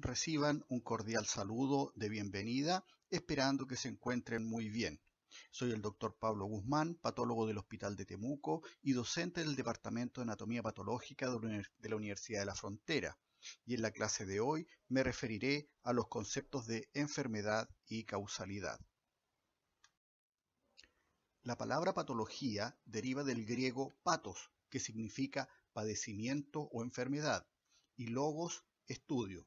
Reciban un cordial saludo de bienvenida, esperando que se encuentren muy bien. Soy el doctor Pablo Guzmán, patólogo del Hospital de Temuco y docente del Departamento de Anatomía Patológica de la Universidad de la Frontera. Y en la clase de hoy me referiré a los conceptos de enfermedad y causalidad. La palabra patología deriva del griego patos, que significa padecimiento o enfermedad, y logos, estudio.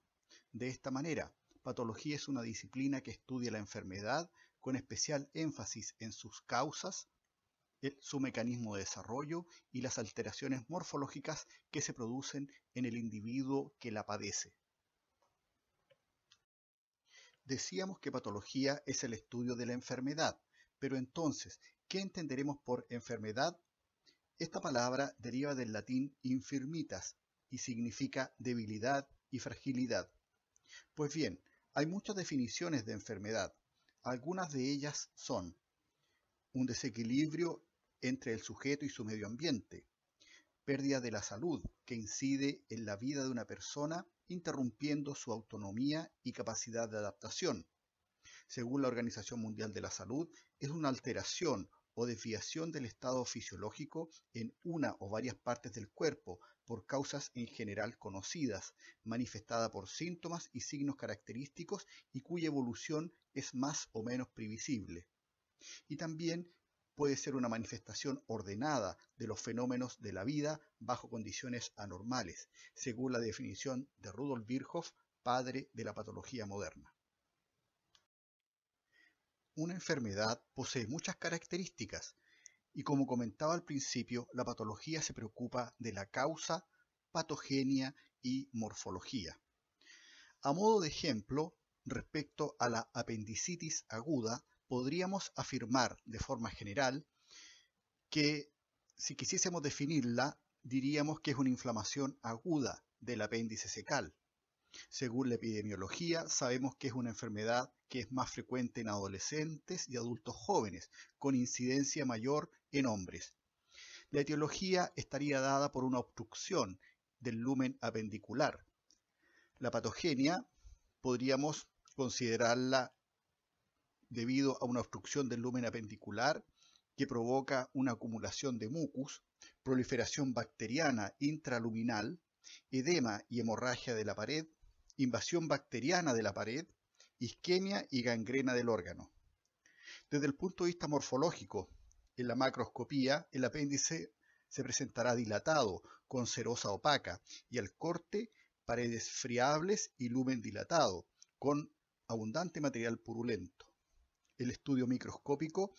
De esta manera, patología es una disciplina que estudia la enfermedad con especial énfasis en sus causas, su mecanismo de desarrollo y las alteraciones morfológicas que se producen en el individuo que la padece. Decíamos que patología es el estudio de la enfermedad, pero entonces, ¿qué entenderemos por enfermedad? Esta palabra deriva del latín infirmitas y significa debilidad y fragilidad. Pues bien, hay muchas definiciones de enfermedad. Algunas de ellas son un desequilibrio entre el sujeto y su medio ambiente, pérdida de la salud que incide en la vida de una persona interrumpiendo su autonomía y capacidad de adaptación. Según la Organización Mundial de la Salud, es una alteración o desviación del estado fisiológico en una o varias partes del cuerpo por causas en general conocidas, manifestada por síntomas y signos característicos y cuya evolución es más o menos previsible. Y también puede ser una manifestación ordenada de los fenómenos de la vida bajo condiciones anormales, según la definición de Rudolf Virchow, padre de la patología moderna. Una enfermedad posee muchas características y, como comentaba al principio, la patología se preocupa de la causa, patogenia y morfología. A modo de ejemplo, respecto a la apendicitis aguda, podríamos afirmar de forma general que, si quisiésemos definirla, diríamos que es una inflamación aguda del apéndice secal. Según la epidemiología, sabemos que es una enfermedad que es más frecuente en adolescentes y adultos jóvenes, con incidencia mayor en hombres. La etiología estaría dada por una obstrucción del lumen apendicular. La patogenia podríamos considerarla debido a una obstrucción del lumen apendicular que provoca una acumulación de mucus, proliferación bacteriana intraluminal, edema y hemorragia de la pared, invasión bacteriana de la pared, isquemia y gangrena del órgano. Desde el punto de vista morfológico, en la macroscopía, el apéndice se presentará dilatado, con serosa opaca, y al corte, paredes friables y lumen dilatado, con abundante material purulento. El estudio microscópico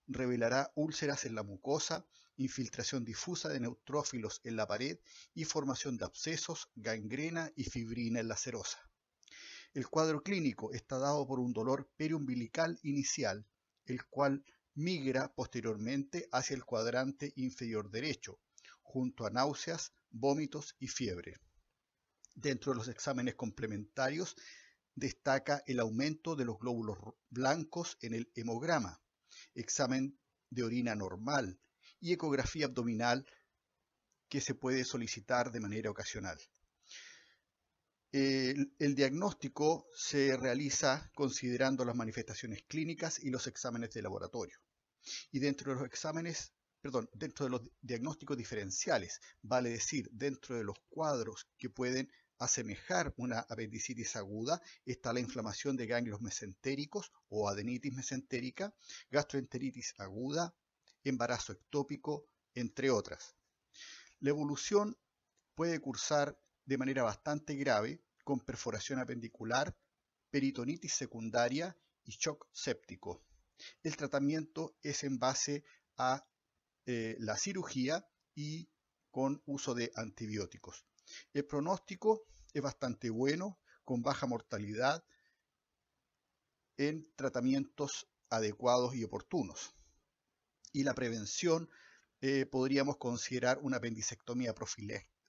revelará úlceras en la mucosa, infiltración difusa de neutrófilos en la pared y formación de abscesos, gangrena y fibrina en la serosa. El cuadro clínico está dado por un dolor periumbilical inicial, el cual migra posteriormente hacia el cuadrante inferior derecho, junto a náuseas, vómitos y fiebre. Dentro de los exámenes complementarios destaca el aumento de los glóbulos blancos en el hemograma, examen de orina normal y ecografía abdominal que se puede solicitar de manera ocasional. El diagnóstico se realiza considerando las manifestaciones clínicas y los exámenes de laboratorio. Y dentro de los diagnósticos diferenciales, vale decir, dentro de los cuadros que pueden asemejar una apendicitis aguda, está la inflamación de ganglios mesentéricos o adenitis mesentérica, gastroenteritis aguda, embarazo ectópico, entre otras. La evolución puede cursar de manera bastante grave, con perforación apendicular, peritonitis secundaria y shock séptico. El tratamiento es en base a la cirugía y con uso de antibióticos. El pronóstico es bastante bueno, con baja mortalidad en tratamientos adecuados y oportunos. Y la prevención podríamos considerar una apendicectomía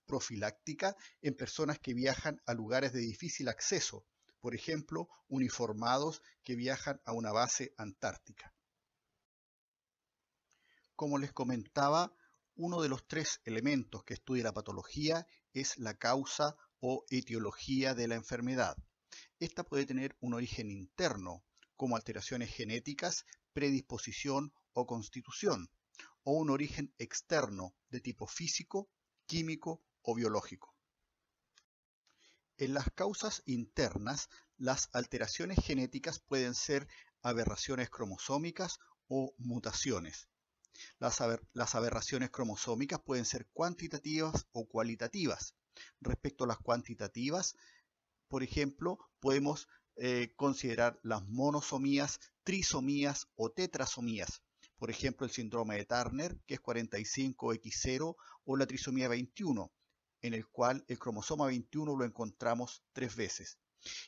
profiláctica en personas que viajan a lugares de difícil acceso, por ejemplo, uniformados que viajan a una base antártica. Como les comentaba, uno de los tres elementos que estudia la patología es la causa o etiología de la enfermedad. Esta puede tener un origen interno, como alteraciones genéticas, predisposición o constitución, o un origen externo de tipo físico, químico o biológico. En las causas internas, las alteraciones genéticas pueden ser aberraciones cromosómicas o mutaciones. Las aberraciones cromosómicas pueden ser cuantitativas o cualitativas. Respecto a las cuantitativas, por ejemplo, podemos considerar las monosomías, trisomías o tetrasomías. Por ejemplo, el síndrome de Turner, que es 45X0, o la trisomía 21, en el cual el cromosoma 21 lo encontramos 3 veces.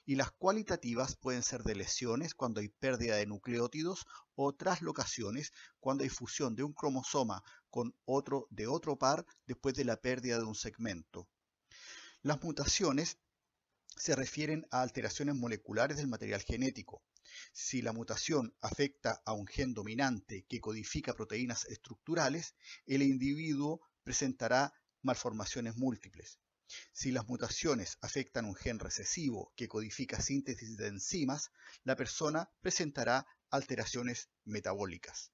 Y las cualitativas pueden ser de lesiones cuando hay pérdida de nucleótidos o traslocaciones cuando hay fusión de un cromosoma con otro de otro par después de la pérdida de un segmento. Las mutaciones se refieren a alteraciones moleculares del material genético. Si la mutación afecta a un gen dominante que codifica proteínas estructurales, el individuo presentará malformaciones múltiples. Si las mutaciones afectan un gen recesivo que codifica síntesis de enzimas, la persona presentará alteraciones metabólicas.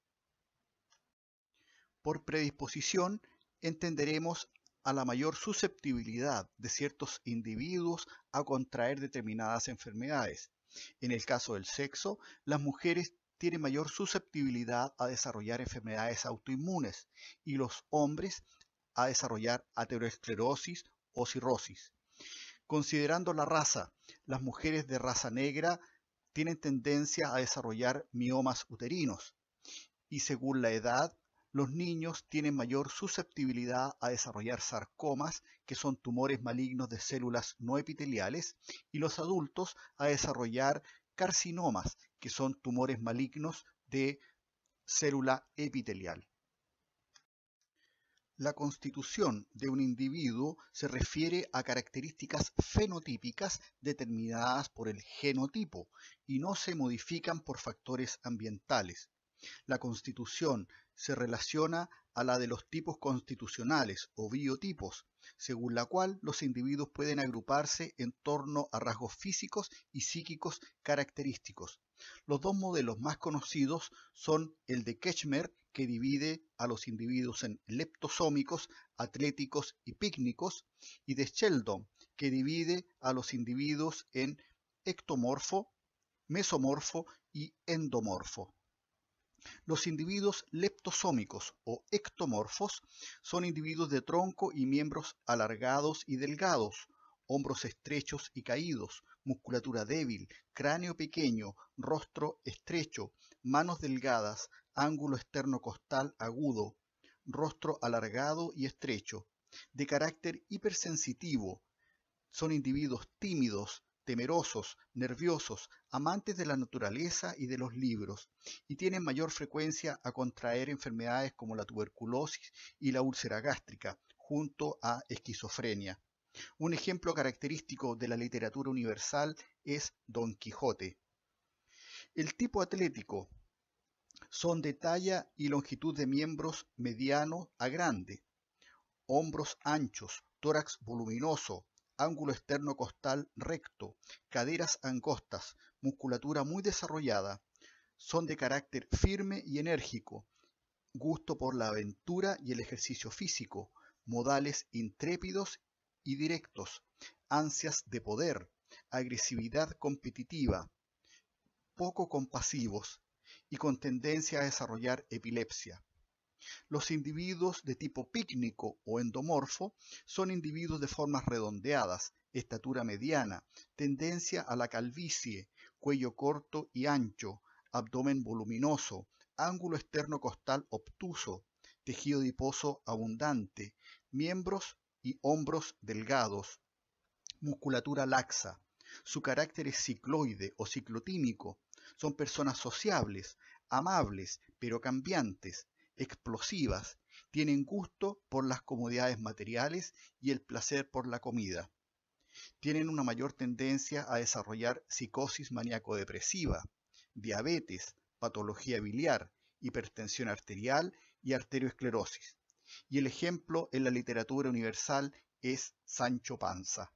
Por predisposición entenderemos a la mayor susceptibilidad de ciertos individuos a contraer determinadas enfermedades. En el caso del sexo, las mujeres tienen mayor susceptibilidad a desarrollar enfermedades autoinmunes y los hombres a desarrollar aterosclerosis o cirrosis. Considerando la raza, las mujeres de raza negra tienen tendencia a desarrollar miomas uterinos y según la edad, los niños tienen mayor susceptibilidad a desarrollar sarcomas, que son tumores malignos de células no epiteliales, y los adultos a desarrollar carcinomas, que son tumores malignos de célula epitelial. La constitución de un individuo se refiere a características fenotípicas determinadas por el genotipo y no se modifican por factores ambientales. La constitución se relaciona a la de los tipos constitucionales o biotipos, según la cual los individuos pueden agruparse en torno a rasgos físicos y psíquicos característicos. Los dos modelos más conocidos son el de Kechmer, que divide a los individuos en leptosómicos, atléticos y pícnicos, y de Sheldon, que divide a los individuos en ectomorfo, mesomorfo y endomorfo. Los individuos leptosómicos o ectomorfos son individuos de tronco y miembros alargados y delgados, hombros estrechos y caídos, musculatura débil, cráneo pequeño, rostro estrecho, manos delgadas, ángulo externo-costal agudo, rostro alargado y estrecho, de carácter hipersensitivo. Son individuos tímidos, temerosos, nerviosos, amantes de la naturaleza y de los libros, y tienen mayor frecuencia a contraer enfermedades como la tuberculosis y la úlcera gástrica, junto a esquizofrenia. Un ejemplo característico de la literatura universal es Don Quijote. El tipo atlético son de talla y longitud de miembros mediano a grande, hombros anchos, tórax voluminoso, ángulo externo costal recto, caderas angostas, musculatura muy desarrollada. Son de carácter firme y enérgico, gusto por la aventura y el ejercicio físico, modales intrépidos y directos, ansias de poder, agresividad competitiva, poco compasivos y con tendencia a desarrollar epilepsia. Los individuos de tipo pícnico o endomorfo son individuos de formas redondeadas, estatura mediana, tendencia a la calvicie, cuello corto y ancho, abdomen voluminoso, ángulo externo costal obtuso, tejido adiposo abundante, miembros y hombros delgados, musculatura laxa. Su carácter es cicloide o ciclotímico. Son personas sociables, amables, pero cambiantes, explosivas, tienen gusto por las comodidades materiales y el placer por la comida. Tienen una mayor tendencia a desarrollar psicosis maníaco-depresiva, diabetes, patología biliar, hipertensión arterial y arteriosclerosis. Y el ejemplo en la literatura universal es Sancho Panza.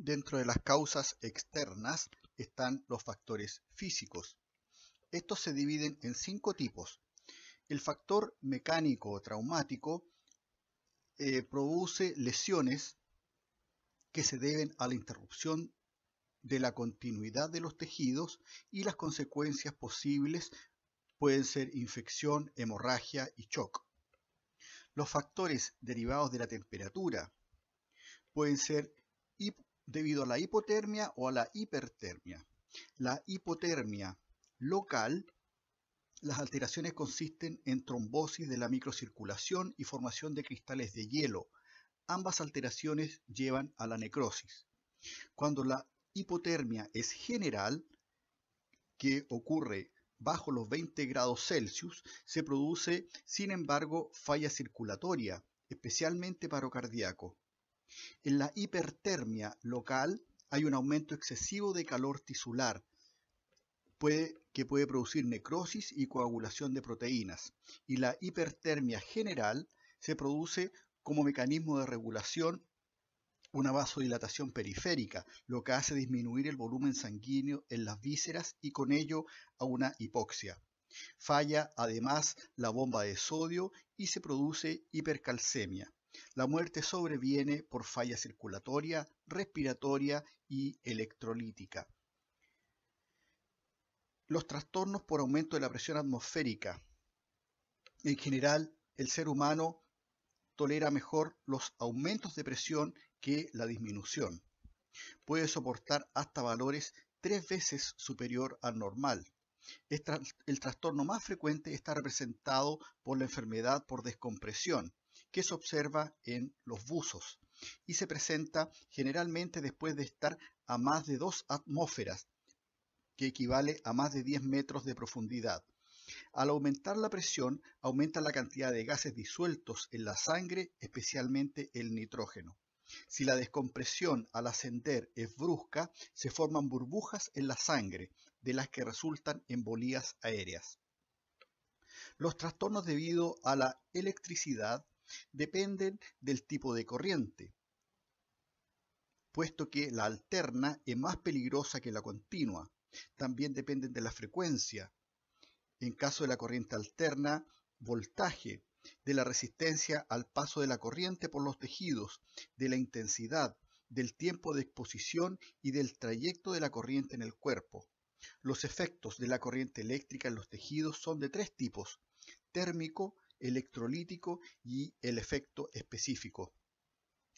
Dentro de las causas externas están los factores físicos. Estos se dividen en 5 tipos. El factor mecánico o traumático produce lesiones que se deben a la interrupción de la continuidad de los tejidos, y las consecuencias posibles pueden ser infección, hemorragia y shock. Los factores derivados de la temperatura pueden ser debido a la hipotermia o a la hipertermia. La hipotermia local, las alteraciones consisten en trombosis de la microcirculación y formación de cristales de hielo. Ambas alteraciones llevan a la necrosis. Cuando la hipotermia es general, que ocurre bajo los 20 grados Celsius, se produce, sin embargo, falla circulatoria, especialmente paro cardíaco. En la hipertermia local hay un aumento excesivo de calor tisular, que puede producir necrosis y coagulación de proteínas. Y la hipertermia general se produce como mecanismo de regulación una vasodilatación periférica, lo que hace disminuir el volumen sanguíneo en las vísceras y con ello a una hipoxia. Falla además la bomba de sodio y se produce hipercalcemia. La muerte sobreviene por falla circulatoria, respiratoria y electrolítica. Los trastornos por aumento de la presión atmosférica. En general, el ser humano tolera mejor los aumentos de presión que la disminución. Puede soportar hasta valores 3 veces superior al normal. El trastorno más frecuente está representado por la enfermedad por descompresión, que se observa en los buzos y se presenta generalmente después de estar a más de 2 atmósferas, que equivale a más de 10 metros de profundidad. Al aumentar la presión, aumenta la cantidad de gases disueltos en la sangre, especialmente el nitrógeno. Si la descompresión al ascender es brusca, se forman burbujas en la sangre, de las que resultan embolías aéreas. Los trastornos debido a la electricidad dependen del tipo de corriente, puesto que la alterna es más peligrosa que la continua. También dependen de la frecuencia. En caso de la corriente alterna, voltaje, de la resistencia al paso de la corriente por los tejidos, de la intensidad, del tiempo de exposición y del trayecto de la corriente en el cuerpo. Los efectos de la corriente eléctrica en los tejidos son de 3 tipos: térmico, electrolítico y el efecto específico.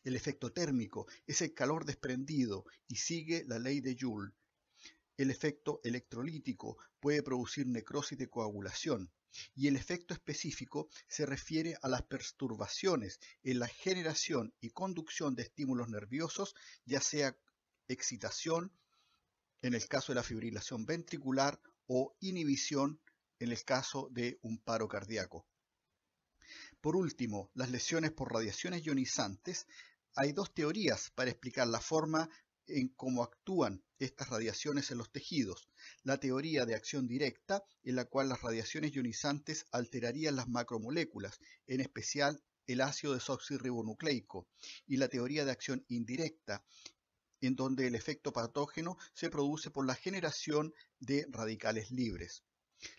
El efecto térmico es el calor desprendido y sigue la ley de Joule. El efecto electrolítico puede producir necrosis de coagulación, y el efecto específico se refiere a las perturbaciones en la generación y conducción de estímulos nerviosos, ya sea excitación en el caso de la fibrilación ventricular o inhibición en el caso de un paro cardíaco. Por último, las lesiones por radiaciones ionizantes. Hay 2 teorías para explicar la forma en cómo actúan estas radiaciones en los tejidos. La teoría de acción directa, en la cual las radiaciones ionizantes alterarían las macromoléculas, en especial el ácido desoxirribonucleico, y la teoría de acción indirecta, en donde el efecto patógeno se produce por la generación de radicales libres.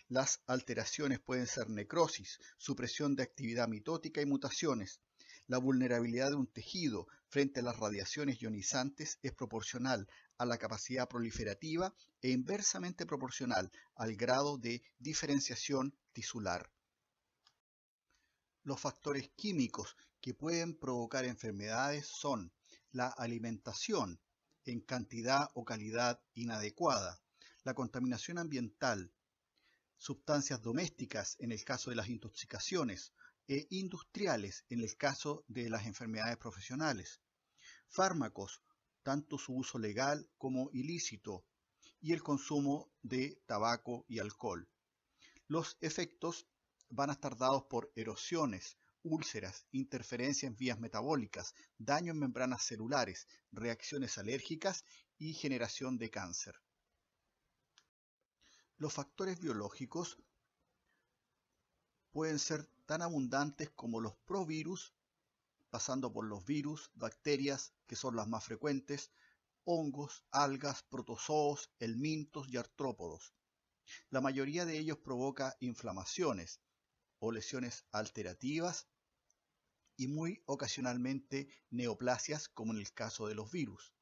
Las alteraciones pueden ser necrosis, supresión de actividad mitótica y mutaciones. La vulnerabilidad de un tejido frente a las radiaciones ionizantes es proporcional a la capacidad proliferativa e inversamente proporcional al grado de diferenciación tisular. Los factores químicos que pueden provocar enfermedades son la alimentación en cantidad o calidad inadecuada, la contaminación ambiental, sustancias domésticas en el caso de las intoxicaciones e industriales en el caso de las enfermedades profesionales, fármacos, tanto su uso legal como ilícito, y el consumo de tabaco y alcohol. Los efectos van a estar dados por erosiones, úlceras, interferencia en vías metabólicas, daño en membranas celulares, reacciones alérgicas y generación de cáncer. Los factores biológicos pueden ser tan abundantes como los provirus, pasando por los virus, bacterias, que son las más frecuentes, hongos, algas, protozoos, helmintos y artrópodos. La mayoría de ellos provoca inflamaciones o lesiones alterativas y muy ocasionalmente neoplasias, como en el caso de los virus.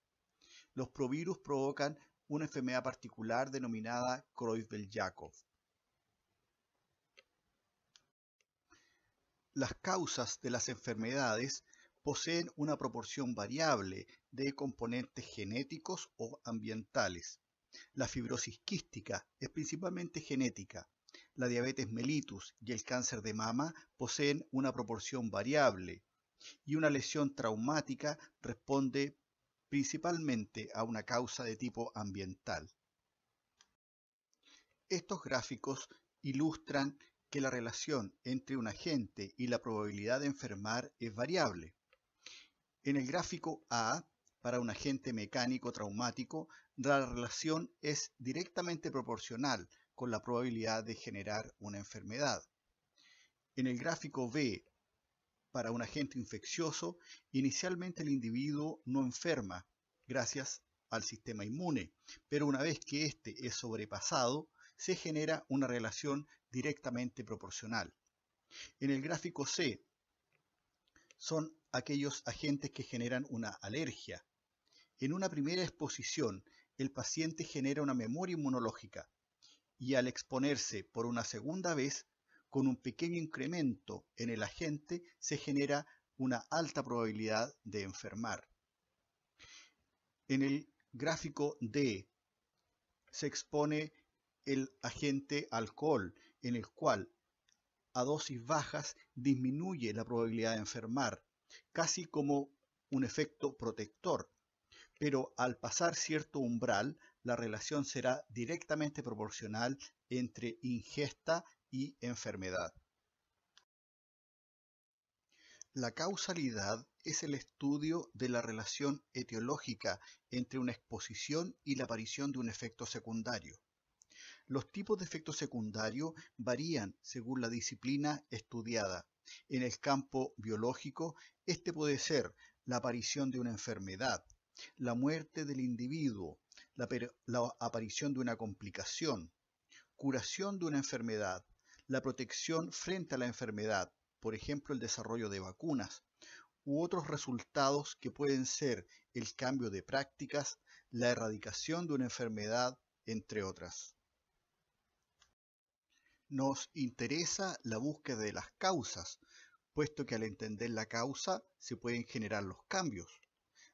Los provirus provocan una enfermedad particular denominada Creutzfeldt-Jakob. Las causas de las enfermedades poseen una proporción variable de componentes genéticos o ambientales. La fibrosis quística es principalmente genética. La diabetes mellitus y el cáncer de mama poseen una proporción variable y una lesión traumática responde principalmente a una causa de tipo ambiental. Estos gráficos ilustran que la relación entre un agente y la probabilidad de enfermar es variable. En el gráfico A, para un agente mecánico traumático, la relación es directamente proporcional con la probabilidad de generar una enfermedad. En el gráfico B, para un agente infeccioso, inicialmente el individuo no enferma gracias al sistema inmune, pero una vez que éste es sobrepasado, se genera una relación directamente proporcional. En el gráfico C, son aquellos agentes que generan una alergia. En una primera exposición, el paciente genera una memoria inmunológica y al exponerse por una segunda vez, con un pequeño incremento en el agente, se genera una alta probabilidad de enfermar. En el gráfico D se expone el agente alcohol, en el cual a dosis bajas disminuye la probabilidad de enfermar, casi como un efecto protector, pero al pasar cierto umbral, la relación será directamente proporcional entre ingesta y enfermedad. La causalidad es el estudio de la relación etiológica entre una exposición y la aparición de un efecto secundario. Los tipos de efecto secundario varían según la disciplina estudiada. En el campo biológico, este puede ser la aparición de una enfermedad, la muerte del individuo, la aparición de una complicación, curación de una enfermedad, la protección frente a la enfermedad, por ejemplo el desarrollo de vacunas, u otros resultados que pueden ser el cambio de prácticas, la erradicación de una enfermedad, entre otras. Nos interesa la búsqueda de las causas, puesto que al entender la causa se pueden generar los cambios.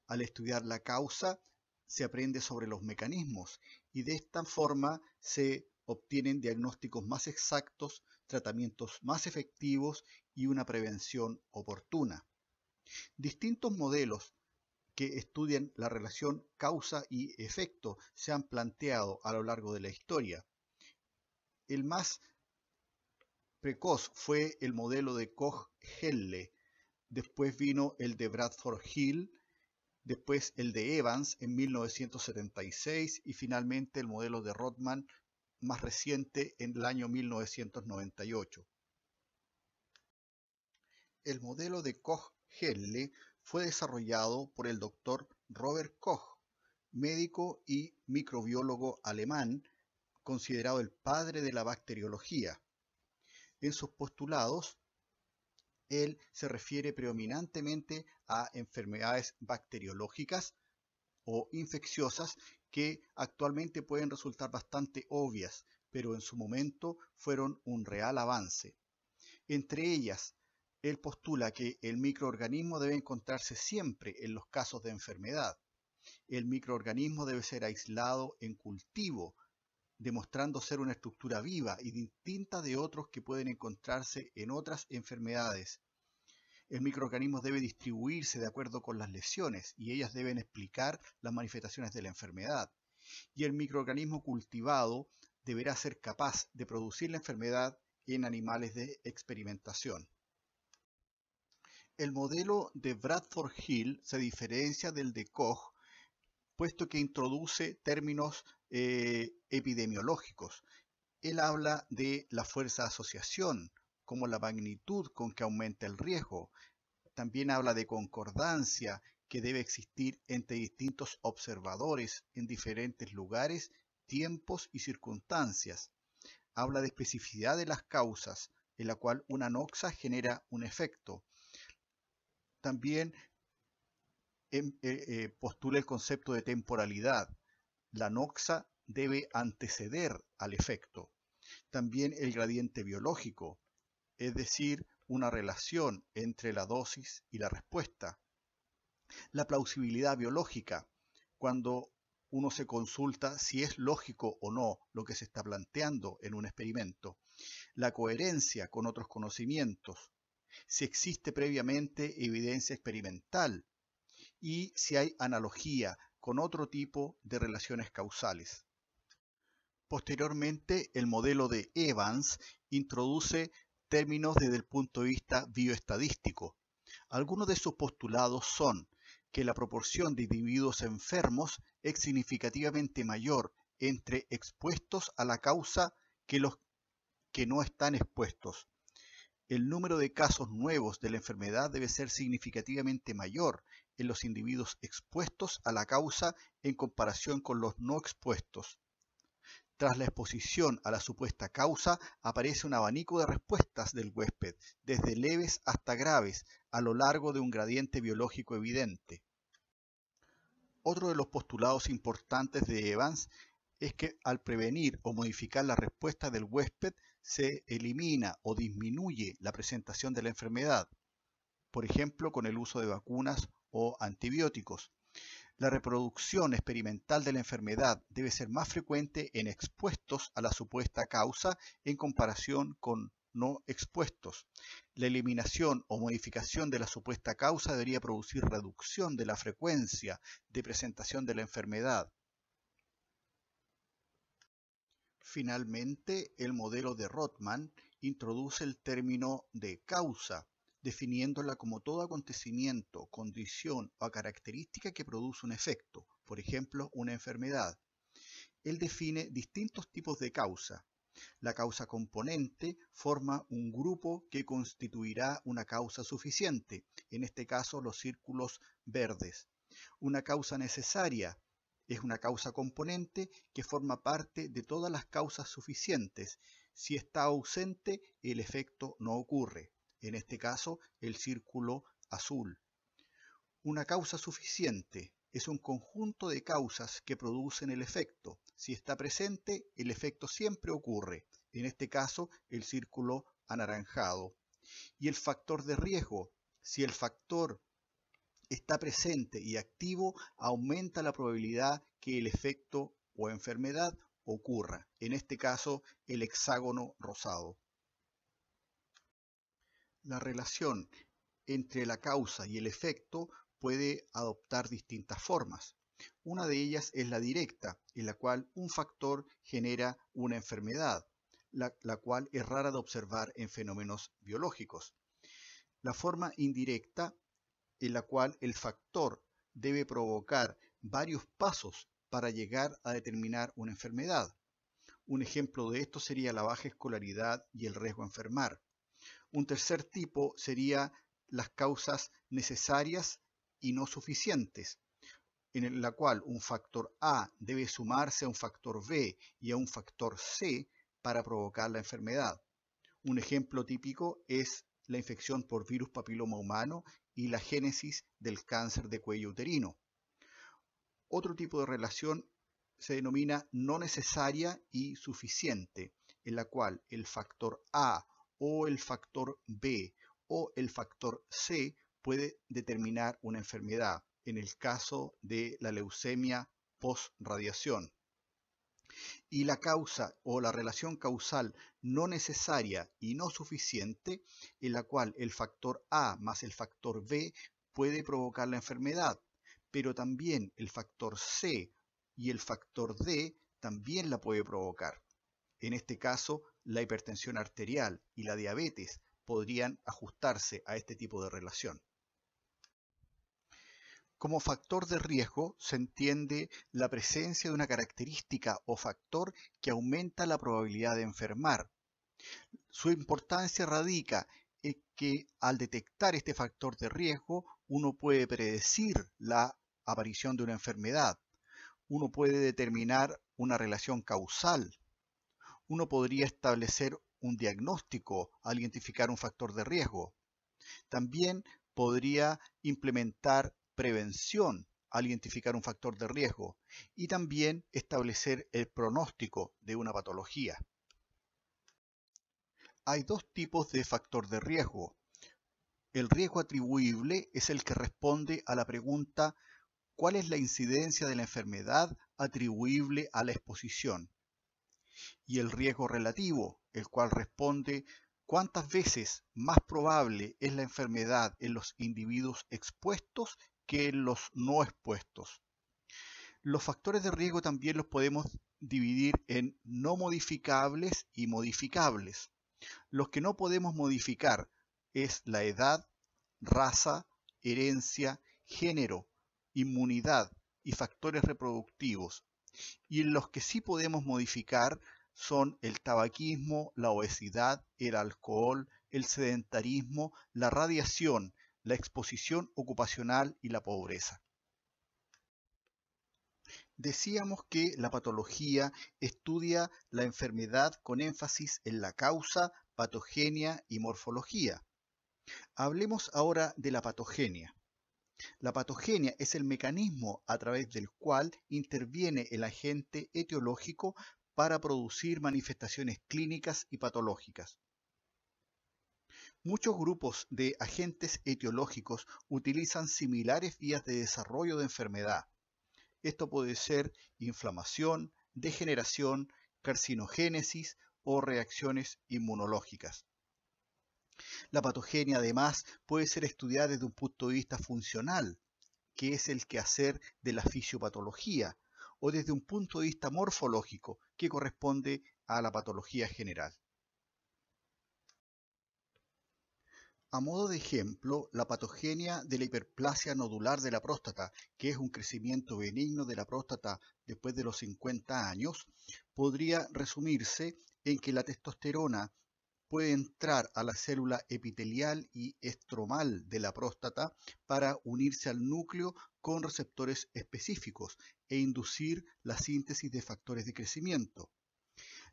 Al estudiar la causa se aprende sobre los mecanismos y de esta forma se obtienen diagnósticos más exactos, tratamientos más efectivos y una prevención oportuna. Distintos modelos que estudian la relación causa y efecto se han planteado a lo largo de la historia. El más precoz fue el modelo de Koch-Henle, después vino el de Bradford-Hill, después el de Evans en 1976 y finalmente el modelo de Rodman más reciente en el año 1998. El modelo de Koch-Henle fue desarrollado por el Dr. Robert Koch, médico y microbiólogo alemán, considerado el padre de la bacteriología. En sus postulados, él se refiere predominantemente a enfermedades bacteriológicas o infecciosas que actualmente pueden resultar bastante obvias, pero en su momento fueron un real avance. Entre ellas, él postula que el microorganismo debe encontrarse siempre en los casos de enfermedad. El microorganismo debe ser aislado en cultivo, demostrando ser una estructura viva y distinta de otros que pueden encontrarse en otras enfermedades. El microorganismo debe distribuirse de acuerdo con las lesiones y ellas deben explicar las manifestaciones de la enfermedad. Y el microorganismo cultivado deberá ser capaz de producir la enfermedad en animales de experimentación. El modelo de Bradford-Hill se diferencia del de Koch, puesto que introduce términos epidemiológicos. Él habla de la fuerza de asociación, como la magnitud con que aumenta el riesgo. También habla de concordancia, que debe existir entre distintos observadores en diferentes lugares, tiempos y circunstancias. Habla de especificidad de las causas, en la cual una noxa genera un efecto. También postula el concepto de temporalidad. La noxa debe anteceder al efecto. También el gradiente biológico, es decir, una relación entre la dosis y la respuesta. La plausibilidad biológica, cuando uno se consulta si es lógico o no lo que se está planteando en un experimento. La coherencia con otros conocimientos, si existe previamente evidencia experimental y si hay analogía con otro tipo de relaciones causales. Posteriormente, el modelo de Evans introduce términos desde el punto de vista bioestadístico. Algunos de sus postulados son que la proporción de individuos enfermos es significativamente mayor entre expuestos a la causa que los que no están expuestos. El número de casos nuevos de la enfermedad debe ser significativamente mayor en los individuos expuestos a la causa en comparación con los no expuestos. Tras la exposición a la supuesta causa, aparece un abanico de respuestas del huésped, desde leves hasta graves, a lo largo de un gradiente biológico evidente. Otro de los postulados importantes de Evans es que al prevenir o modificar la respuesta del huésped, se elimina o disminuye la presentación de la enfermedad, por ejemplo, con el uso de vacunas o antibióticos. La reproducción experimental de la enfermedad debe ser más frecuente en expuestos a la supuesta causa en comparación con no expuestos. La eliminación o modificación de la supuesta causa debería producir reducción de la frecuencia de presentación de la enfermedad. Finalmente, el modelo de Rothman introduce el término de causa, definiéndola como todo acontecimiento, condición o característica que produce un efecto, por ejemplo, una enfermedad. Él define distintos tipos de causa. La causa componente forma un grupo que constituirá una causa suficiente, en este caso los círculos verdes. Una causa necesaria es una causa componente que forma parte de todas las causas suficientes. Si está ausente, el efecto no ocurre. En este caso, el círculo azul. Una causa suficiente es un conjunto de causas que producen el efecto. Si está presente, el efecto siempre ocurre. En este caso, el círculo anaranjado. Y el factor de riesgo. Si el factor está presente y activo, aumenta la probabilidad que el efecto o enfermedad ocurra. En este caso, el hexágono rosado. La relación entre la causa y el efecto puede adoptar distintas formas. Una de ellas es la directa, en la cual un factor genera una enfermedad, la cual es rara de observar en fenómenos biológicos. La forma indirecta, en la cual el factor debe provocar varios pasos para llegar a determinar una enfermedad. Un ejemplo de esto sería la baja escolaridad y el riesgo a enfermar. Un tercer tipo sería las causas necesarias y no suficientes, en la cual un factor A debe sumarse a un factor B y a un factor C para provocar la enfermedad. Un ejemplo típico es la infección por virus papiloma humano y la génesis del cáncer de cuello uterino. Otro tipo de relación se denomina no necesaria y suficiente, en la cual el factor A o el factor B o el factor C puede determinar una enfermedad, en el caso de la leucemia post-radiación. Y la causa o la relación causal no necesaria y no suficiente, en la cual el factor A más el factor B puede provocar la enfermedad, pero también el factor C y el factor D también la puede provocar. En este caso, la hipertensión arterial y la diabetes podrían ajustarse a este tipo de relación. Como factor de riesgo se entiende la presencia de una característica o factor que aumenta la probabilidad de enfermar. Su importancia radica en que al detectar este factor de riesgo uno puede predecir la aparición de una enfermedad, uno puede determinar una relación causal, uno podría establecer un diagnóstico al identificar un factor de riesgo. También podría implementar prevención al identificar un factor de riesgo y también establecer el pronóstico de una patología. Hay dos tipos de factor de riesgo. El riesgo atribuible es el que responde a la pregunta ¿cuál es la incidencia de la enfermedad atribuible a la exposición? Y el riesgo relativo, el cual responde cuántas veces más probable es la enfermedad en los individuos expuestos que en los no expuestos. Los factores de riesgo también los podemos dividir en no modificables y modificables. Los que no podemos modificar es la edad, raza, herencia, género, inmunidad y factores reproductivos. Y en los que sí podemos modificar son el tabaquismo, la obesidad, el alcohol, el sedentarismo, la radiación, la exposición ocupacional y la pobreza. Decíamos que la patología estudia la enfermedad con énfasis en la causa, patogenia y morfología. Hablemos ahora de la patogenia. La patogenia es el mecanismo a través del cual interviene el agente etiológico para producir manifestaciones clínicas y patológicas. Muchos grupos de agentes etiológicos utilizan similares vías de desarrollo de enfermedad. Esto puede ser inflamación, degeneración, carcinogénesis o reacciones inmunológicas. La patogenia además puede ser estudiada desde un punto de vista funcional, que es el quehacer de la fisiopatología, o desde un punto de vista morfológico, que corresponde a la patología general. A modo de ejemplo, la patogenia de la hiperplasia nodular de la próstata, que es un crecimiento benigno de la próstata después de los 50 años, podría resumirse en que la testosterona puede entrar a la célula epitelial y estromal de la próstata para unirse al núcleo con receptores específicos e inducir la síntesis de factores de crecimiento.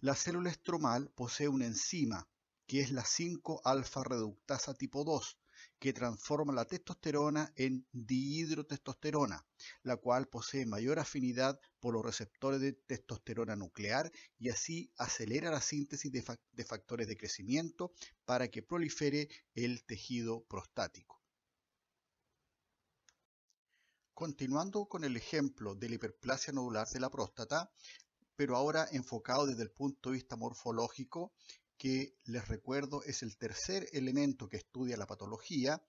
La célula estromal posee una enzima, que es la 5-alfa reductasa tipo 2, que transforma la testosterona en dihidrotestosterona, la cual posee mayor afinidad por los receptores de testosterona nuclear y así acelera la síntesis de factores de crecimiento para que prolifere el tejido prostático. Continuando con el ejemplo de la hiperplasia nodular de la próstata, pero ahora enfocado desde el punto de vista morfológico, que les recuerdo es el tercer elemento que estudia la patología,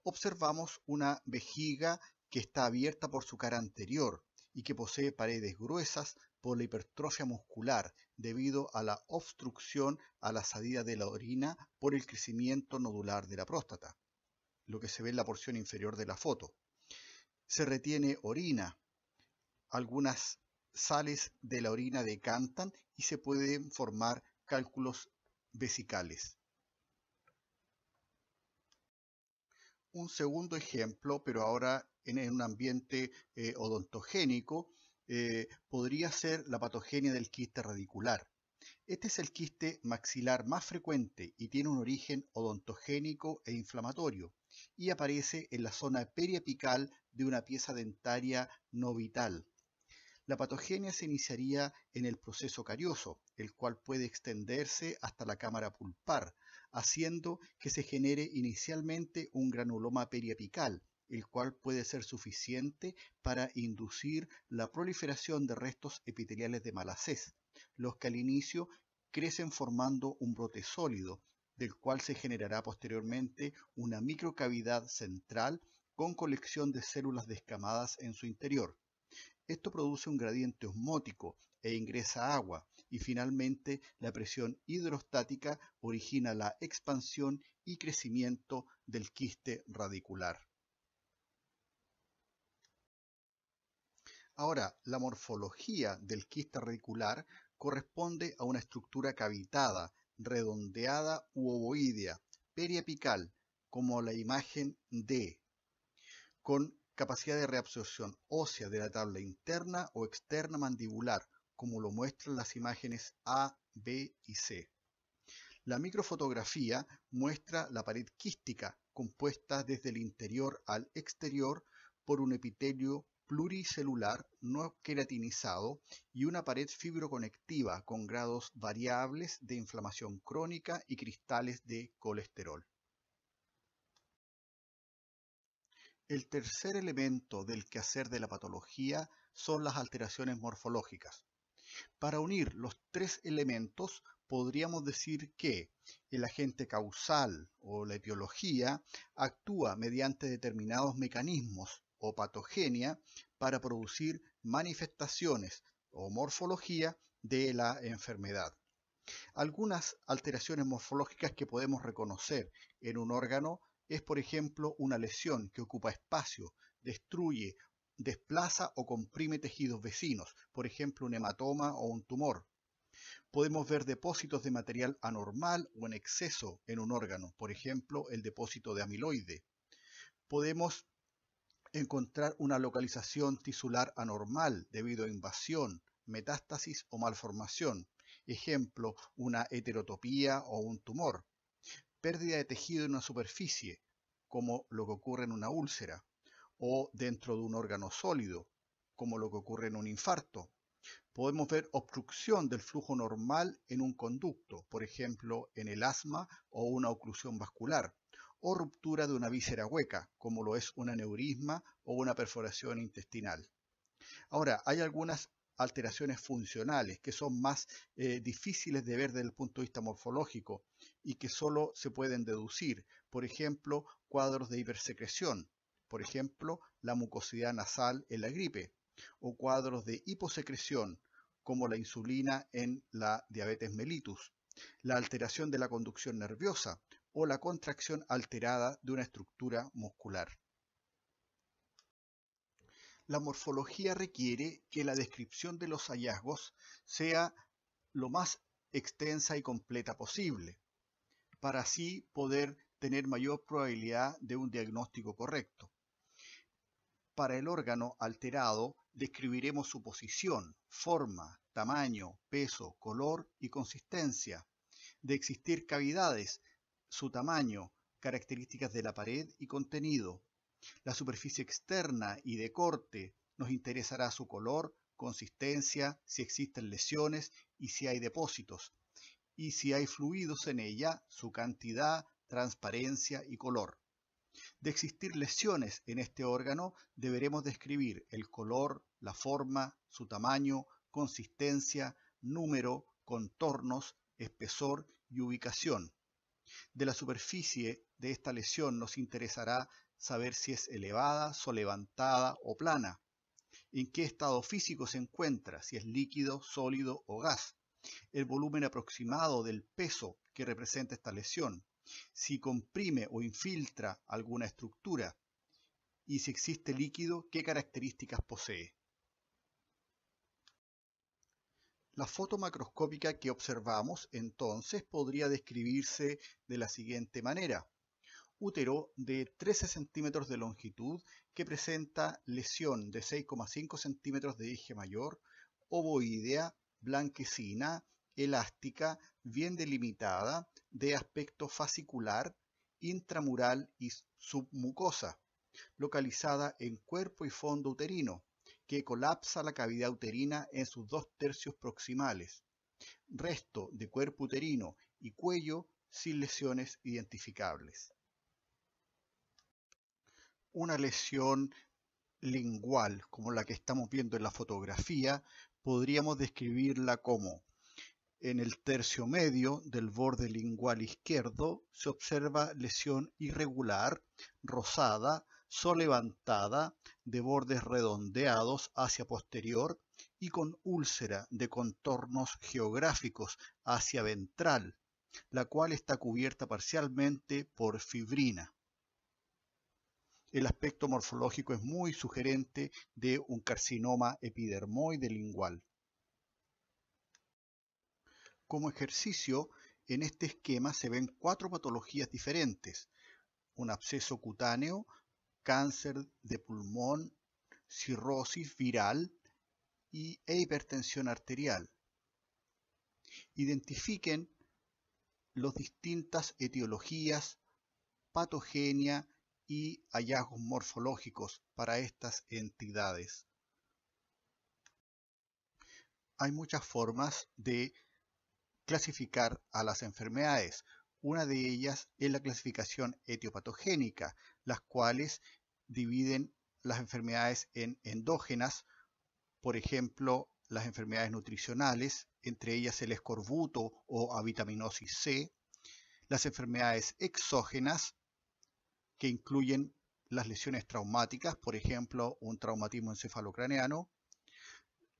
observamos una vejiga que está abierta por su cara anterior y que posee paredes gruesas por la hipertrofia muscular debido a la obstrucción a la salida de la orina por el crecimiento nodular de la próstata, lo que se ve en la porción inferior de la foto. Se retiene orina, algunas sales de la orina decantan y se pueden formar cálculos vesicales. Un segundo ejemplo, pero ahora en un ambiente odontogénico, podría ser la patogenia del quiste radicular. Este es el quiste maxilar más frecuente y tiene un origen odontogénico e inflamatorio y aparece en la zona periapical de una pieza dentaria no vital. La patogenia se iniciaría en el proceso carioso, el cual puede extenderse hasta la cámara pulpar, haciendo que se genere inicialmente un granuloma periapical, el cual puede ser suficiente para inducir la proliferación de restos epiteliales de Malacés, los que al inicio crecen formando un brote sólido, del cual se generará posteriormente una microcavidad central con colección de células descamadas en su interior. Esto produce un gradiente osmótico e ingresa agua y finalmente la presión hidrostática origina la expansión y crecimiento del quiste radicular. Ahora, la morfología del quiste radicular corresponde a una estructura cavitada, redondeada u ovoidea, periapical, como la imagen D. con capacidad de reabsorción ósea de la tabla interna o externa mandibular, como lo muestran las imágenes A, B y C. La microfotografía muestra la pared quística, compuesta desde el interior al exterior por un epitelio pluricelular no queratinizado y una pared fibroconectiva con grados variables de inflamación crónica y cristales de colesterol. El tercer elemento del quehacer de la patología son las alteraciones morfológicas. Para unir los tres elementos, podríamos decir que el agente causal o la etiología actúa mediante determinados mecanismos o patogenia para producir manifestaciones o morfología de la enfermedad. Algunas alteraciones morfológicas que podemos reconocer en un órgano es, por ejemplo, una lesión que ocupa espacio, destruye, desplaza o comprime tejidos vecinos, por ejemplo, un hematoma o un tumor. Podemos ver depósitos de material anormal o en exceso en un órgano, por ejemplo, el depósito de amiloide. Podemos encontrar una localización tisular anormal debido a invasión, metástasis o malformación. Ejemplo, una heterotopía o un tumor. Pérdida de tejido en una superficie, como lo que ocurre en una úlcera, o dentro de un órgano sólido, como lo que ocurre en un infarto. Podemos ver obstrucción del flujo normal en un conducto, por ejemplo, en el asma o una oclusión vascular, o ruptura de una víscera hueca, como lo es un aneurisma o una perforación intestinal. Ahora, hay algunas alteraciones funcionales que son más difíciles de ver desde el punto de vista morfológico y que solo se pueden deducir. Por ejemplo, cuadros de hipersecreción, por ejemplo, la mucosidad nasal en la gripe, o cuadros de hiposecreción, como la insulina en la diabetes mellitus, la alteración de la conducción nerviosa o la contracción alterada de una estructura muscular. La morfología requiere que la descripción de los hallazgos sea lo más extensa y completa posible, para así poder tener mayor probabilidad de un diagnóstico correcto. Para el órgano alterado, describiremos su posición, forma, tamaño, peso, color y consistencia. De existir cavidades, su tamaño, características de la pared y contenido. La superficie externa y de corte nos interesará su color, consistencia, si existen lesiones y si hay depósitos. Y si hay fluidos en ella, su cantidad, transparencia y color. De existir lesiones en este órgano, deberemos describir el color, la forma, su tamaño, consistencia, número, contornos, espesor y ubicación. De la superficie de esta lesión nos interesará saber si es elevada, solevantada o plana, en qué estado físico se encuentra, si es líquido, sólido o gas, el volumen aproximado del peso que representa esta lesión, si comprime o infiltra alguna estructura y si existe líquido, qué características posee. La foto macroscópica que observamos entonces podría describirse de la siguiente manera. Útero de 13 centímetros de longitud que presenta lesión de 6,5 centímetros de eje mayor, ovoidea, blanquecina, elástica, bien delimitada, de aspecto fascicular, intramural y submucosa, localizada en cuerpo y fondo uterino, que colapsa la cavidad uterina en sus 2/3 proximales. Resto de cuerpo uterino y cuello sin lesiones identificables. Una lesión lingual, como la que estamos viendo en la fotografía, podríamos describirla como: en el tercio medio del borde lingual izquierdo se observa lesión irregular, rosada, solevantada, de bordes redondeados hacia posterior y con úlcera de contornos geográficos hacia ventral, la cual está cubierta parcialmente por fibrina. El aspecto morfológico es muy sugerente de un carcinoma epidermoide lingual. Como ejercicio, en este esquema se ven 4 patologías diferentes: un absceso cutáneo cáncer de pulmón, cirrosis viral e hipertensión arterial. Identifiquen las distintas etiologías, patogenia y hallazgos morfológicos para estas entidades. Hay muchas formas de clasificar a las enfermedades. Una de ellas es la clasificación etiopatogénica, las cuales dividen las enfermedades en endógenas, por ejemplo, las enfermedades nutricionales, entre ellas el escorbuto o avitaminosis C, las enfermedades exógenas, que incluyen las lesiones traumáticas, por ejemplo, un traumatismo encefalocraneano,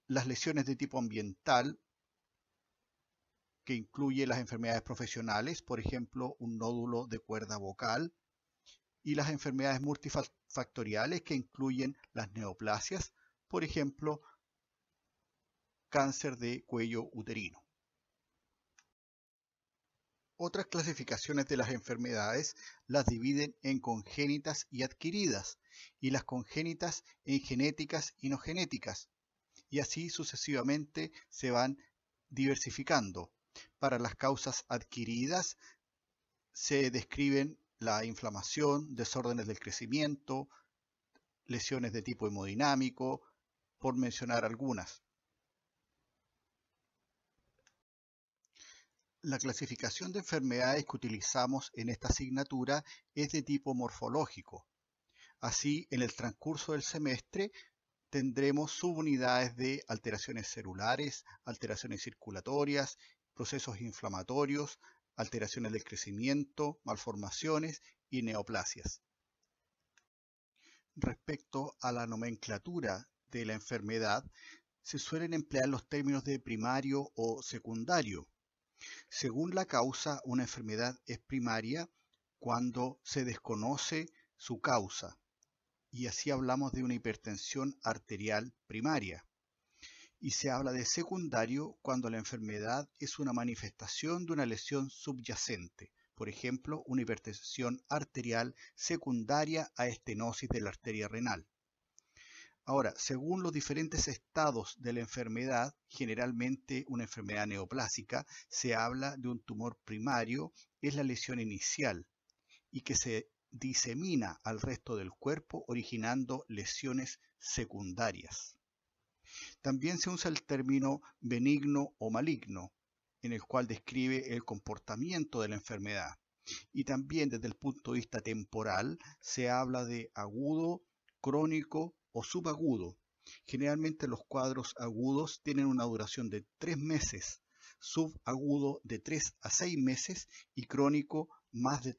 las lesiones de tipo ambiental, que incluye las enfermedades profesionales, por ejemplo, un nódulo de cuerda vocal, y las enfermedades multifactoriales, que incluyen las neoplasias, por ejemplo, cáncer de cuello uterino. Otras clasificaciones de las enfermedades las dividen en congénitas y adquiridas, y las congénitas en genéticas y no genéticas, y así sucesivamente se van diversificando. Para las causas adquiridas se describen la inflamación, desórdenes del crecimiento, lesiones de tipo hemodinámico, por mencionar algunas. La clasificación de enfermedades que utilizamos en esta asignatura es de tipo morfológico. Así, en el transcurso del semestre tendremos subunidades de alteraciones celulares, alteraciones circulatorias, procesos inflamatorios, alteraciones del crecimiento, malformaciones y neoplasias. Respecto a la nomenclatura de la enfermedad, se suelen emplear los términos de primario o secundario. Según la causa, una enfermedad es primaria cuando se desconoce su causa, y así hablamos de una hipertensión arterial primaria. Y se habla de secundario cuando la enfermedad es una manifestación de una lesión subyacente, por ejemplo, una hipertensión arterial secundaria a estenosis de la arteria renal. Ahora, según los diferentes estados de la enfermedad, generalmente una enfermedad neoplásica, se habla de un tumor primario, es la lesión inicial, y que se disemina al resto del cuerpo originando lesiones secundarias. También se usa el término benigno o maligno, en el cual describe el comportamiento de la enfermedad. Y también desde el punto de vista temporal se habla de agudo, crónico o subagudo. Generalmente los cuadros agudos tienen una duración de 3 meses, subagudo de 3 a 6 meses y crónico más de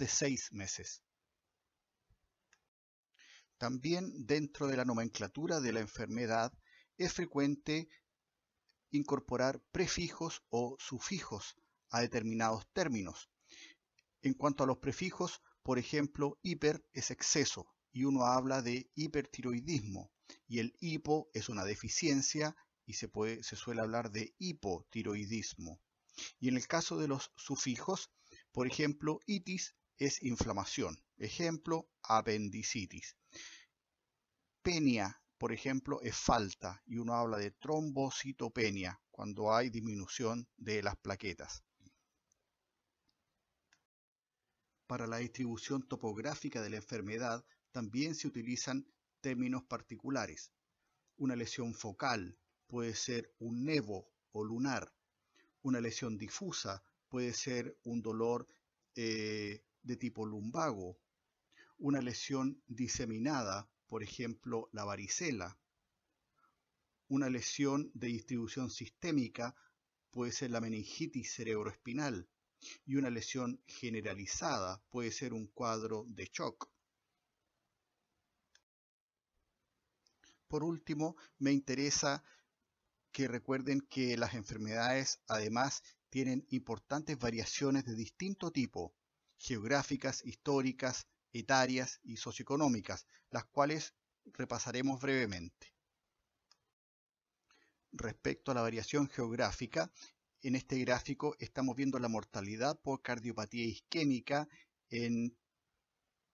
6 meses. También dentro de la nomenclatura de la enfermedad es frecuente incorporar prefijos o sufijos a determinados términos. En cuanto a los prefijos, por ejemplo, hiper es exceso y uno habla de hipertiroidismo, y el hipo es una deficiencia y se suele hablar de hipotiroidismo. Y en el caso de los sufijos, por ejemplo, itis es inflamación, ejemplo, apendicitis. Penia, por ejemplo, es falta y uno habla de trombocitopenia cuando hay disminución de las plaquetas. Para la distribución topográfica de la enfermedad también se utilizan términos particulares. Una lesión focal puede ser un nevo o lunar. Una lesión difusa puede ser un dolor de tipo lumbago. Una lesión diseminada, por ejemplo, la varicela. Una lesión de distribución sistémica puede ser la meningitis cerebroespinal. Y una lesión generalizada puede ser un cuadro de shock. Por último, me interesa que recuerden que las enfermedades además tienen importantes variaciones de distinto tipo, geográficas, históricas, etarias y socioeconómicas, las cuales repasaremos brevemente. Respecto a la variación geográfica, en este gráfico estamos viendo la mortalidad por cardiopatía isquémica en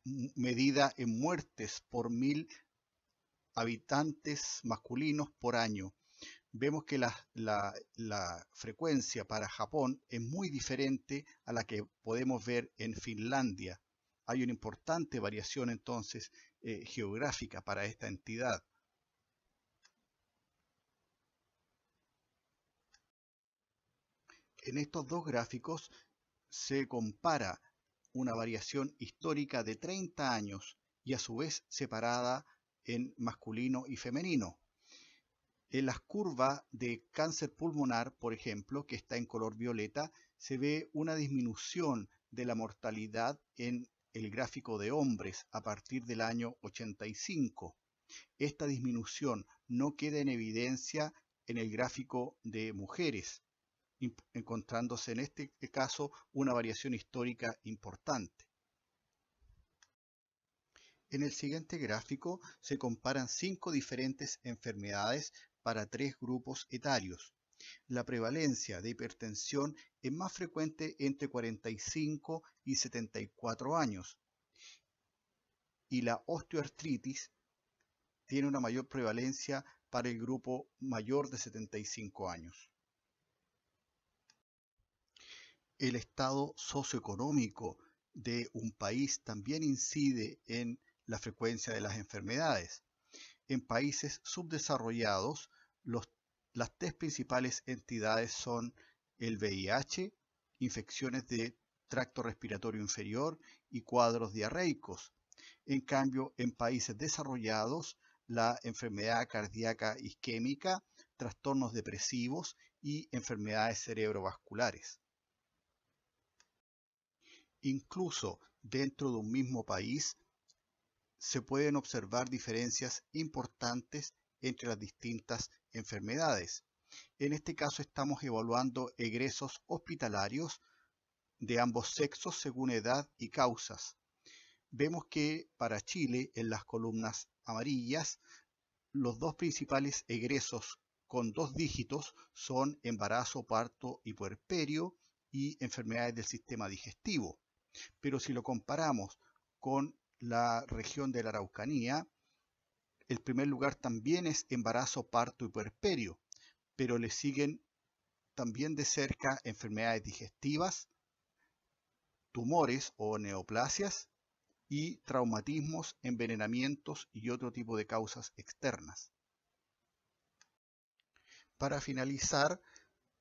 medida en muertes por 1000 habitantes masculinos por año. Vemos que la frecuencia para Japón es muy diferente a la que podemos ver en Finlandia. Hay una importante variación entonces geográfica para esta entidad. En estos dos gráficos se compara una variación histórica de 30 años y a su vez separada en masculino y femenino. En las curvas de cáncer pulmonar, por ejemplo, que está en color violeta, se ve una disminución de la mortalidad en el gráfico de hombres a partir del año 85. Esta disminución no queda en evidencia en el gráfico de mujeres, encontrándose en este caso una variación histórica importante. En el siguiente gráfico se comparan 5 diferentes enfermedades para 3 grupos etarios. La prevalencia de hipertensión es más frecuente entre 45 y 74 años y la osteoartritis tiene una mayor prevalencia para el grupo mayor de 75 años. El estado socioeconómico de un país también incide en la frecuencia de las enfermedades. En países subdesarrollados, las tres principales entidades son el VIH, infecciones de tracto respiratorio inferior y cuadros diarreicos. En cambio, en países desarrollados, la enfermedad cardíaca isquémica, trastornos depresivos y enfermedades cerebrovasculares. Incluso dentro de un mismo país se pueden observar diferencias importantes entre las distintas enfermedades. En este caso estamos evaluando egresos hospitalarios de ambos sexos según edad y causas. Vemos que para Chile, en las columnas amarillas, los dos principales egresos con 2 dígitos son embarazo, parto y puerperio y enfermedades del sistema digestivo. Pero si lo comparamos con la región de la Araucanía, el primer lugar también es embarazo, parto y puerperio, pero le siguen también de cerca enfermedades digestivas, tumores o neoplasias y traumatismos, envenenamientos y otro tipo de causas externas. Para finalizar,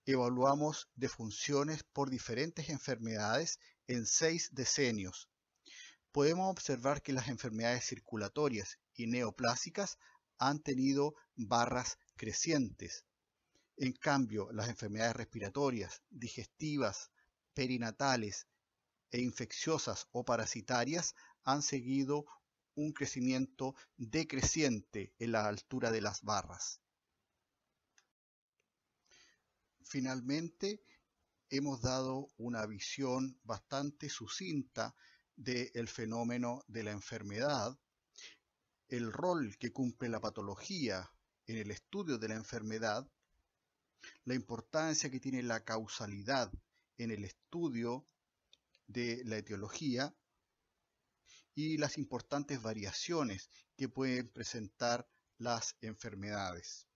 evaluamos defunciones por diferentes enfermedades en 6 decenios. Podemos observar que las enfermedades circulatorias y neoplásicas han tenido barras crecientes. En cambio, las enfermedades respiratorias, digestivas, perinatales e infecciosas o parasitarias han seguido un crecimiento decreciente en la altura de las barras. Finalmente, hemos dado una visión bastante sucinta del fenómeno de la enfermedad, el rol que cumple la patología en el estudio de la enfermedad, la importancia que tiene la causalidad en el estudio de la etiología y las importantes variaciones que pueden presentar las enfermedades.